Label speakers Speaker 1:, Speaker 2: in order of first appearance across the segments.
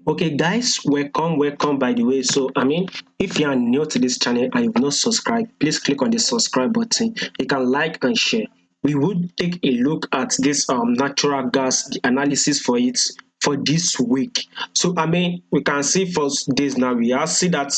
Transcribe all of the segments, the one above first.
Speaker 1: Okay, guys, welcome. By the way, if you are new to this channel and you've not subscribed, please click on the subscribe button. You can like and share. We would take a look at this natural gas analysis for it for this week. We can see for days now. We are see that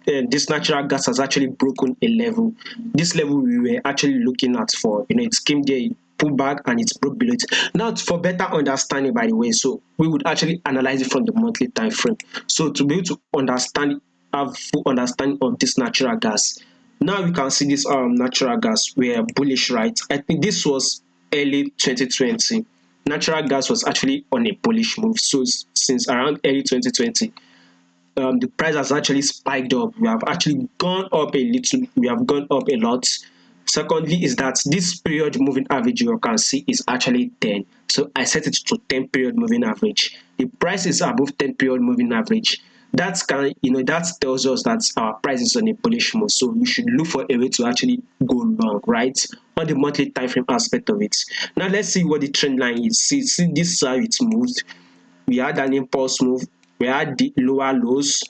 Speaker 1: this natural gas has actually broken a level. This level we were actually looking at for, it came there, it pulled back, and it broke below it. Now, for better understanding, by the way, so we would actually analyze it from the monthly time frame. So to be able to understand, have full understanding of this natural gas. Now we can see this natural gas were bullish, right? I think this was early 2020. Natural gas was actually on a bullish move. So since around early 2020, the price has actually spiked up. We have actually gone up a little. We have gone up a lot. Secondly, is that this period moving average you can see is actually 10. So I set it to 10 period moving average. The price is above 10 period moving average. That tells us that our price is on a bullish move. So we should look for a way to actually go long, right? On the monthly time frame aspect of it. Now let's see what the trend line is. See this is how it moved. We had an impulse move. We had the lower lows.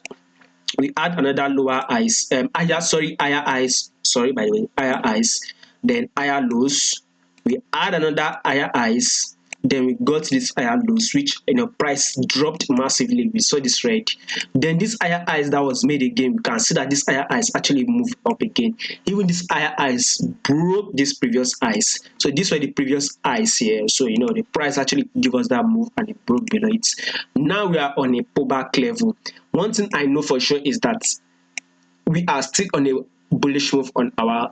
Speaker 1: We had another lower highs. Higher highs. Sorry, by the way, higher highs. Then higher lows. We had another higher highs. Then we got this higher lows, which price dropped massively. We saw this red. Then this higher highs that was made again, we can see that this higher highs actually moved up again. Even this higher highs broke this previous highs. So these were the previous highs here. So the price actually give us that move and it broke below it. Now we are on a pullback level. One thing I know for sure is that we are still on a bullish move on our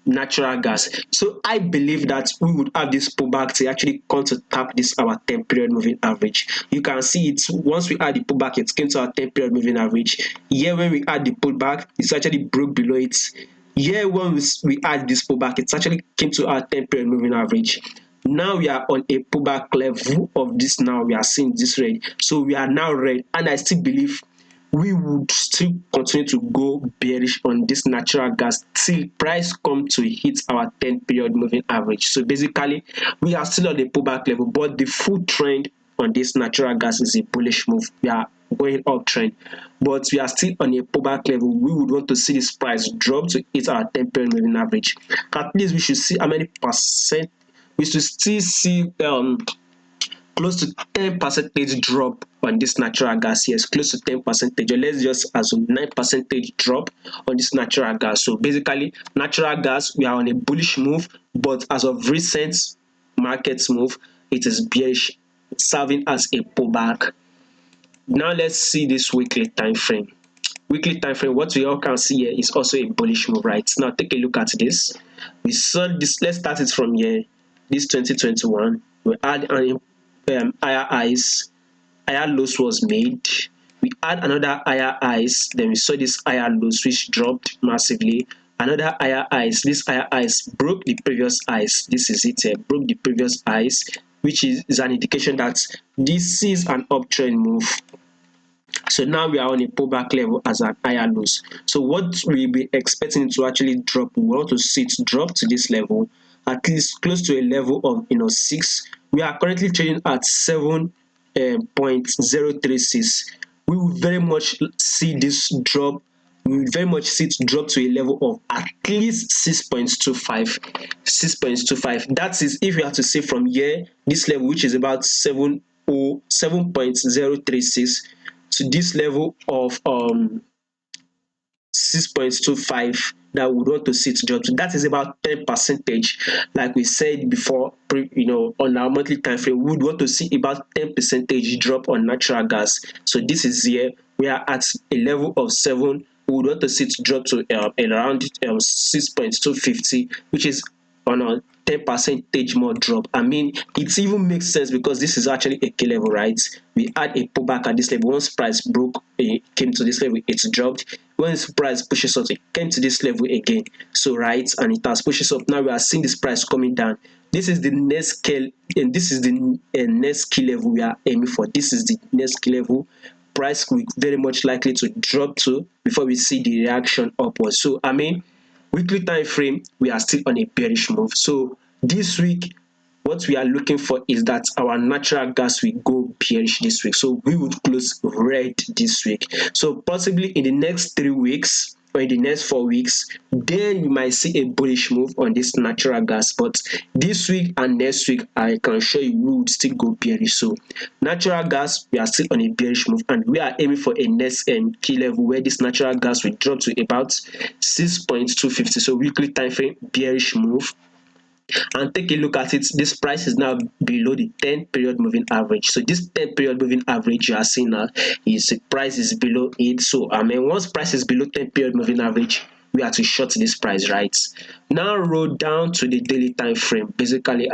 Speaker 1: natural gas. So I believe that we would have this pullback to actually come to tap this our 10 period moving average. You can see it once we add the pullback, it came to our 10 period moving average. Here when we add the pullback, it's actually broke below it. Here when we add this pullback, it actually came to our 10 period moving average. Now we are on a pullback level of this. Now we are seeing this red. So we are now red, and I still believe we would still continue to go bearish on this natural gas till price come to hit our 10 period moving average. So basically we are still on the pullback level, but the full trend on this natural gas is a bullish move. We are going uptrend, but we are still on a pullback level. We would want to see this price drop to hit our 10 period moving average. At least we should see how many percent. We should still see close to 10 percentage drop on this natural gas. Yes, close to 10 percentage, or let's just assume 9 percentage drop on this natural gas. So basically natural gas, we are on a bullish move, but as of recent markets move, it is bearish, serving as a pullback. Now let's see this weekly time frame. Weekly time frame, what we all can see here is also a bullish move, right? Now take a look at this. We saw this. Let's start it from here. This 2021, we had an higher highs, higher lows was made. We had another higher highs, then we saw this higher lows which dropped massively. Another higher highs, this higher highs broke the previous highs. This is it, broke the previous highs, which is an indication that this is an uptrend move. So now we are on a pullback level as an higher lows. So what we be expecting to actually drop, we want to see it drop to this level, at least close to a level of 6. We are currently trading at 7.036. We will very much see this drop. We will very much see it drop to a level of at least 6.25. 6.25. That is if we have to say from here, this level, which is about 7.036, to this level of 6.25 that we would want to see it drop to. That is about 10 percentage. Like we said before, on our monthly time frame, we would want to see about 10 percentage drop on natural gas. So this is here. We are at a level of 7. We would want to see it drop to around 6.250, which is on a 10 percentage more drop. I mean, it even makes sense because this is actually a key level, right? We had a pullback at this level. Once price broke, it came to this level, it dropped. Once price pushes up, it came to this level again. So right, and it has pushes up. Now we are seeing this price coming down. This is the next scale, and this is the next key level we are aiming for. This is the next key level. Price will very much likely to drop to before we see the reaction upwards. So weekly time frame, we are still on a bearish move. So this week, what we are looking for is that our natural gas will go bearish this week. So we would close red this week. So possibly in the next 3 weeks or in the next 4 weeks, then we might see a bullish move on this natural gas. But this week and next week, I can assure you we would still go bearish. So natural gas, we are still on a bearish move, and we are aiming for a next key level where this natural gas will drop to about 6.250. So weekly time frame bearish move. And take a look at it, this price is now below the 10 period moving average. So this 10 period moving average you are seeing now is price is below it. So once price is below 10 period moving average, we are to short this price, right? Now roll down to the daily time frame. Basically,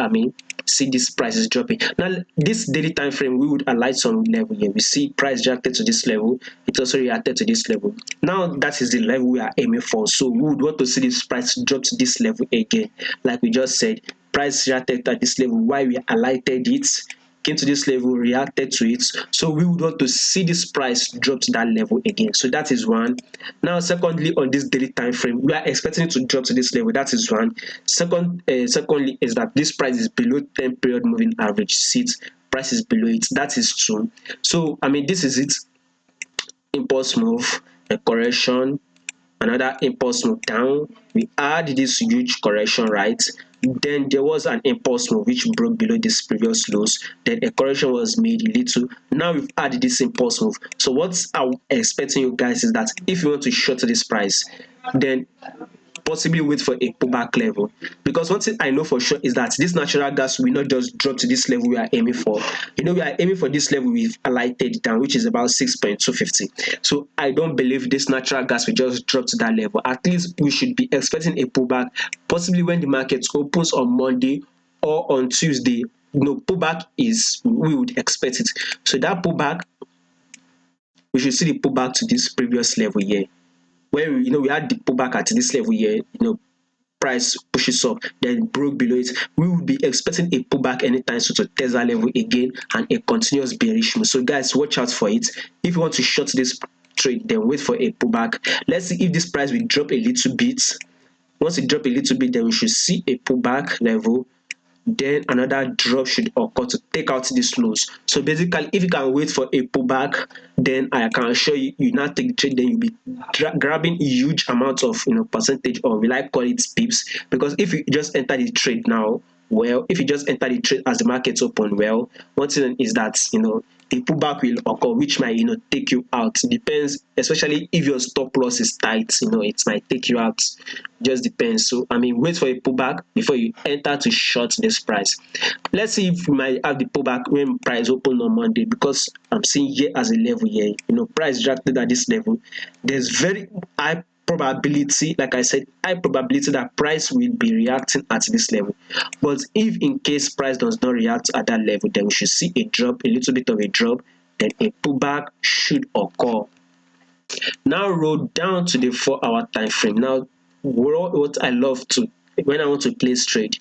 Speaker 1: see this price is dropping. Now this daily time frame, we would align some level here. We see price reacted to this level, it also reacted to this level. Now that is the level we are aiming for. So we would want to see this price drop to this level again. Like we just said, price reacted at this level, why we highlighted it, came to this level, reacted to it. So we would want to see this price drop to that level again. So that is one. Now secondly, on this daily time frame, we are expecting it to drop to this level. That is one. Secondly is that this price is below 10 period moving average. See it, price is below it. That is two. So this is it. Impulse move, a correction, another impulse move down. We had this huge correction, right? Then there was an impulse move which broke below this previous lows. Then a correction was made a little. Now we've had this impulse move. So what I'm expecting you guys is that if you want to short this price, then possibly wait for a pullback level, because one thing I know for sure is that this natural gas will not just drop to this level we are aiming for. We are aiming for this level we've highlighted down, which is about 6.250. So I don't believe this natural gas will just drop to that level. At least we should be expecting a pullback, possibly when the market opens on Monday or on Tuesday. Pullback is, we would expect it. So that pullback, we should see the pullback to this previous level here, where we had the pullback at this level here. Price pushes up, then broke below it. We will be expecting a pullback anytime soon to test that level again, and a continuous bearish move. So guys, watch out for it. If you want to short this trade, then wait for a pullback. Let's see if this price will drop a little bit. Once it drop a little bit, then we should see a pullback level. Then another drop should occur to take out these lows. So basically, if you can wait for a pullback, then I can assure you, you now take the trade, then you'll be grabbing huge amounts of percentage, or will I call it pips? Because if you just enter the trade now, well, if you just enter the trade as the markets open, well, one thing is that a pullback will occur, which might take you out. It depends, especially if your stop loss is tight, it might take you out. Just depends. So wait for a pullback before you enter to short this price. Let's see if we might have the pullback when price open on Monday, because I'm seeing here as a level here. Price reacted at this level. There's very high probability, like I said, high probability that price will be reacting at this level. But if in case price does not react at that level, then we should see a drop, a little bit of a drop, then a pullback should occur. Now roll down to the 4-hour time frame. Now what I love to, when I want to place trade,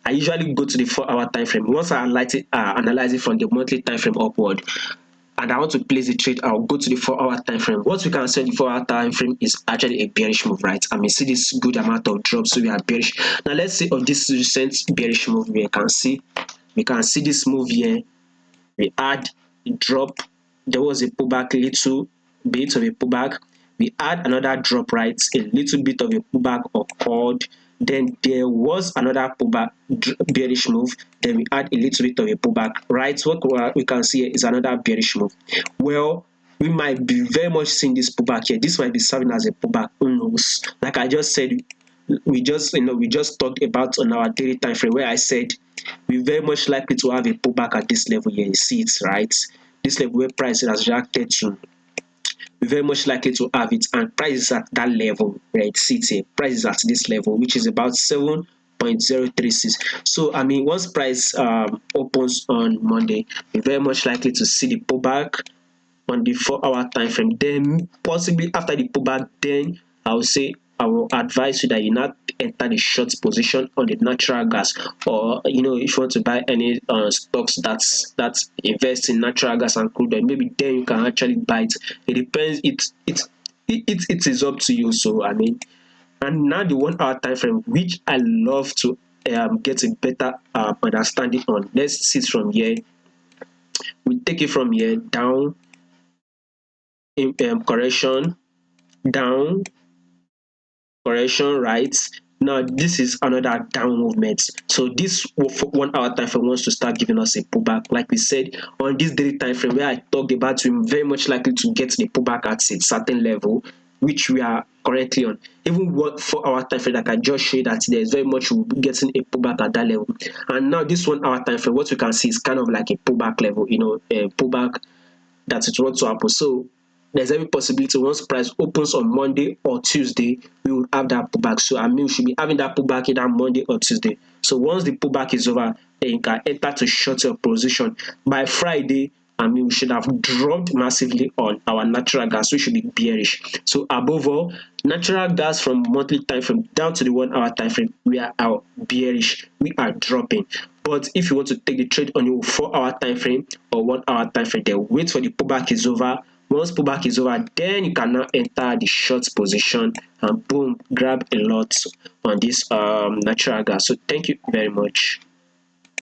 Speaker 1: I usually go to the 4-hour time frame. Once I analyze it from the monthly time frame upward, and I want to place the trade, I'll go to the 4-hour time frame. What we can say, the 4-hour time frame is actually a bearish move, right? See this good amount of drops, so we are bearish. Now let's see of this recent bearish move we can see this move here. We had a drop, there was a pullback, little bit of a pullback. We had another drop, right? A little bit of a pullback occurred. Then there was another pullback, bearish move. Then we had a little bit of a pullback, right? What we can see here is another bearish move. Well, we might be very much seeing this pullback here. This might be serving as a pullback. Who knows? Like I just said, we just talked about on our daily time frame, where I said we're very much likely to have a pullback at this level here. You see it, right? This level where price has reacted to, we're very much likely to have it, and price is at that level, right? See it here, price is at this level, which is about 7.036. So once price opens on Monday, we're very much likely to see the pullback on the 4-hour time frame. Then possibly after the pullback, then I will advise you that you not enter the short position on the natural gas, or if you want to buy any stocks that invest in natural gas and crude oil, maybe then you can actually buy it. It depends. It is up to you. So and now the 1-hour time frame, which I love to get a better understanding on. Let's see it from here. We take it from here down, in correction, down, correction, right. Now this is another down movement. So this 1 hour time frame wants to start giving us a pullback. Like we said, on this daily time frame where I talked about, we're very much likely to get the pullback at a certain level, which we are currently on. Even what 4 hour time frame, like I just showed, that there's very much we'll be getting a pullback at that level. And now this 1 hour time frame, what we can see is kind of like a pullback level, a pullback that it wants to happen. So there's every possibility once price opens on Monday or Tuesday, we will have that pullback. So I mean, we should be having that pullback either Monday or Tuesday. So once the pullback is over, then you can enter to short your position. By Friday, I mean, we should have dropped massively on our natural gas. We should be bearish. So above all, natural gas from monthly time frame down to the 1 hour time frame, we are out bearish. We are dropping. But if you want to take the trade on your 4 hour time frame or 1 hour time frame, then wait for the pullback is over. Once pullback is over, then you can now enter the short position and boom, grab a lot on this natural gas. So thank you very much.